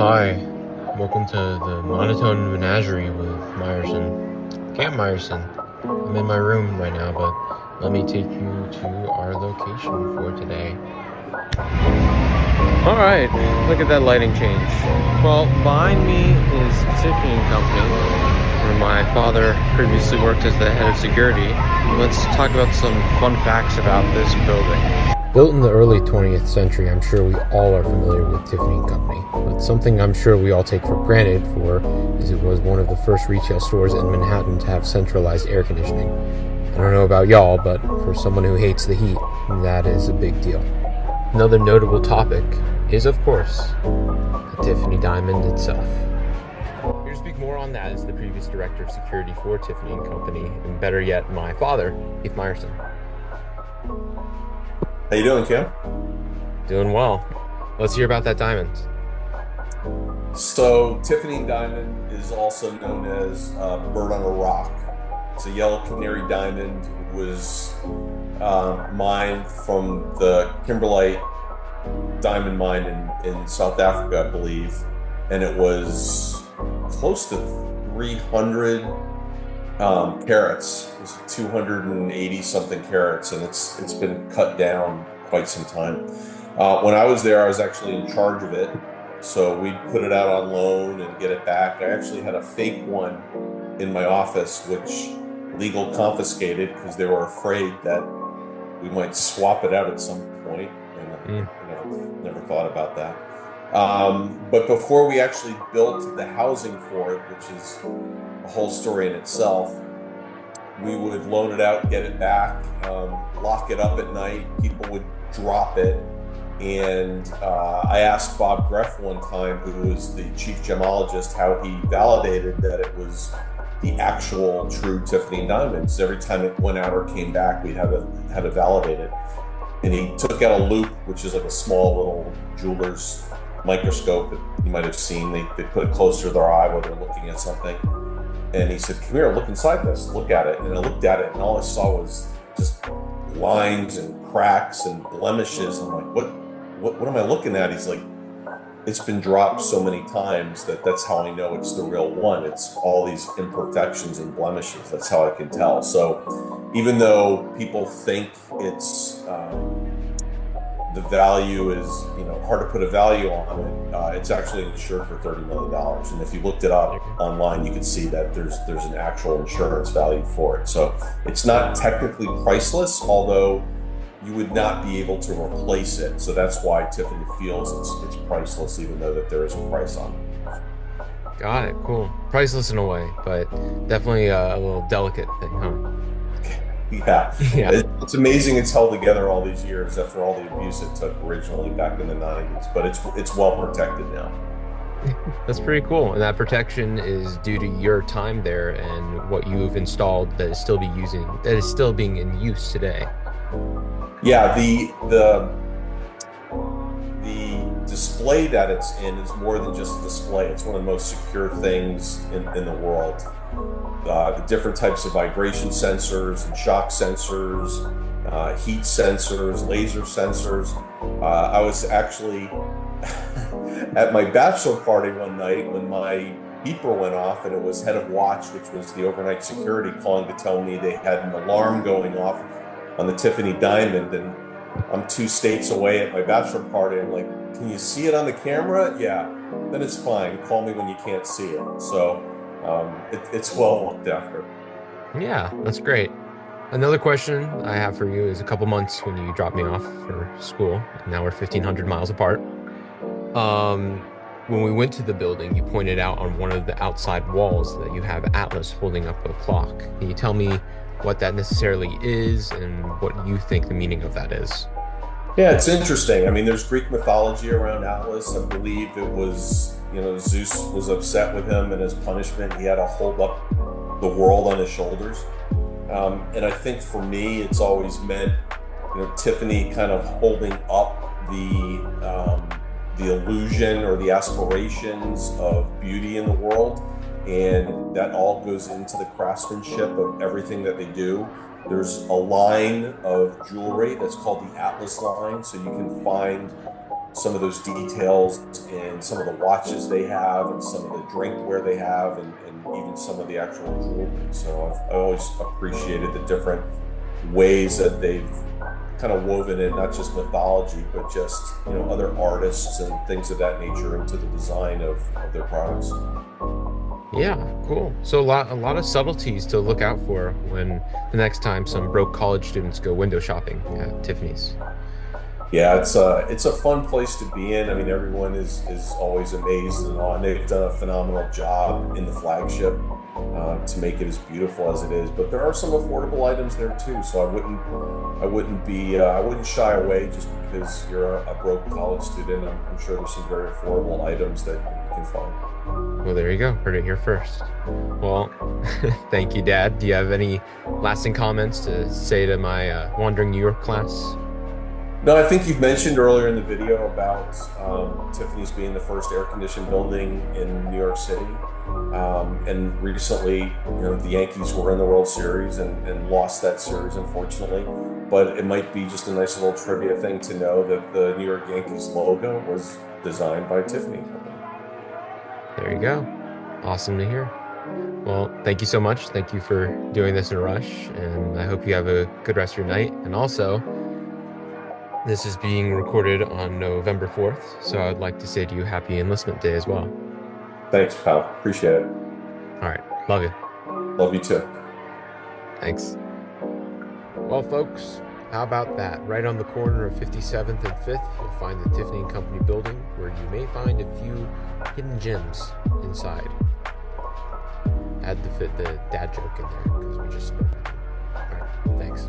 Hi, welcome to the Monotone Menagerie with Meyerson. Camp Meyerson. I'm in my room right now, but let me take you to our location for today. Alright, look at that lighting change. Well, behind me is Tiffany & Company, where my father previously worked as the head of security. Let's talk about some fun facts about this building. Built in the early 20th century, I'm sure we all are familiar with Tiffany & Company, but something I'm sure we all take for granted is it was one of the first retail stores in Manhattan to have centralized air conditioning. I don't know about y'all, but for someone who hates the heat, that is a big deal. Another notable topic is, of course, the Tiffany Diamond itself. Here to speak more on that is the previous director of security for Tiffany & Company, and better yet, my father, Keith Meyerson. How you doing, Kim? Doing well. Let's hear about that diamond. So Tiffany Diamond is also known as Bird on a Rock. It's a yellow canary diamond. It was mined from the kimberlite diamond mine in South Africa, I believe, and it was close to 300 carats. It was 280 something carats, and it's been cut down quite some time. When I was there, I was actually in charge of it, so we'd put it out on loan and get it back. I actually had a fake one in my office, which legal confiscated because they were afraid that we might swap it out at some point, and I never thought about that. But before we actually built the housing for it, which is a whole story in itself, we would loan it out, get it back, lock it up at night. People would drop it. And I asked Bob Greff one time, who was the chief gemologist, how he validated that it was the actual true Tiffany diamonds. Every time it went out or came back, we had to validate it. And he took out a loop, which is like a small little jeweler's microscope that you might have seen. They put it closer to their eye while they're looking at something. And he said, "Come here, look inside this, look at it." And I looked at it, and all I saw was just lines and cracks and blemishes. I'm like, what am I looking at? He's like, "It's been dropped so many times that's how I know it's the real one. It's all these imperfections and blemishes. That's how I can tell." So even though people think it's the value is, hard to put a value on it, it's actually insured for $30 million. And if you looked it up online, you could see that there's an actual insurance value for it. So it's not technically priceless, although you would not be able to replace it. So that's why Tiffany feels it's priceless, even though that there is a price on it. Got it. Cool. Priceless in a way, but definitely a little delicate thing, huh? Yeah. Yeah. It's amazing it's held together all these years after all the abuse it took originally back in the 90s, but it's well protected now. That's pretty cool. And that protection is due to your time there and what you've installed that is still being in use today. Yeah, the display that it's in is more than just a display. It's one of the most secure things in the world. The different types of vibration sensors and shock sensors, heat sensors, laser sensors. I was actually at my bachelor party one night when my beeper went off, and it was head of watch, which was the overnight security, calling to tell me they had an alarm going off on the Tiffany Diamond, and I'm 2 states away at my bachelor party. I'm like, "Can you see it on the camera?" "Yeah." "Then it's fine. Call me when you can't see it." So it's well looked after. Yeah, that's great. Another question I have for you is a couple months when you dropped me off for school. Now we're 1,500 miles apart. When we went to the building, you pointed out on one of the outside walls that you have Atlas holding up a clock. Can you tell me what that necessarily is and what you think the meaning of that is? Yeah, it's interesting. I mean, there's Greek mythology around Atlas. I believe it was, Zeus was upset with him, and as punishment, he had to hold up the world on his shoulders. And I think for me, it's always meant, Tiffany kind of holding up the illusion or the aspirations of beauty in the world. And that all goes into the craftsmanship of everything that they do. There's a line of jewelry that's called the Atlas line, so you can find some of those details in some of the watches they have and some of the drinkware they have and even some of the actual jewelry. So I've always appreciated the different ways that they've kind of woven in not just mythology, but just, you know, other artists and things of that nature into the design of their products. Yeah, cool. So a lot of subtleties to look out for when the next time some broke college students go window shopping at Tiffany's. Yeah, it's a fun place to be in. I mean, everyone is always amazed and awe, and they've done a phenomenal job in the flagship to make it as beautiful as it is. But there are some affordable items there too, so I wouldn't shy away just because you're a broke college student. I'm sure there's some very affordable items that you can find. Well, there you go. Heard it here first. Well, thank you, Dad. Do you have any lasting comments to say to my Wandering New York class? No, I think you've mentioned earlier in the video about Tiffany's being the first air-conditioned building in New York City. And recently, you know, the Yankees were in the World Series and lost that series, unfortunately. But it might be just a nice little trivia thing to know that the New York Yankees logo was designed by Tiffany Company. There you go. Awesome to hear. Well, thank you so much. Thank you for doing this in a rush, and I hope you have a good rest of your night. And also, this is being recorded on November 4th, so I'd like to say to you happy Enlistment Day as well. Thanks, pal. Appreciate it. All right. Love you. Love you too. Thanks. Well, folks, how about that? Right on the corner of 57th and 5th, you'll find the Tiffany & Company building, where you may find a few hidden gems inside. Had to fit the dad joke in there because we just spoke. All right. Thanks.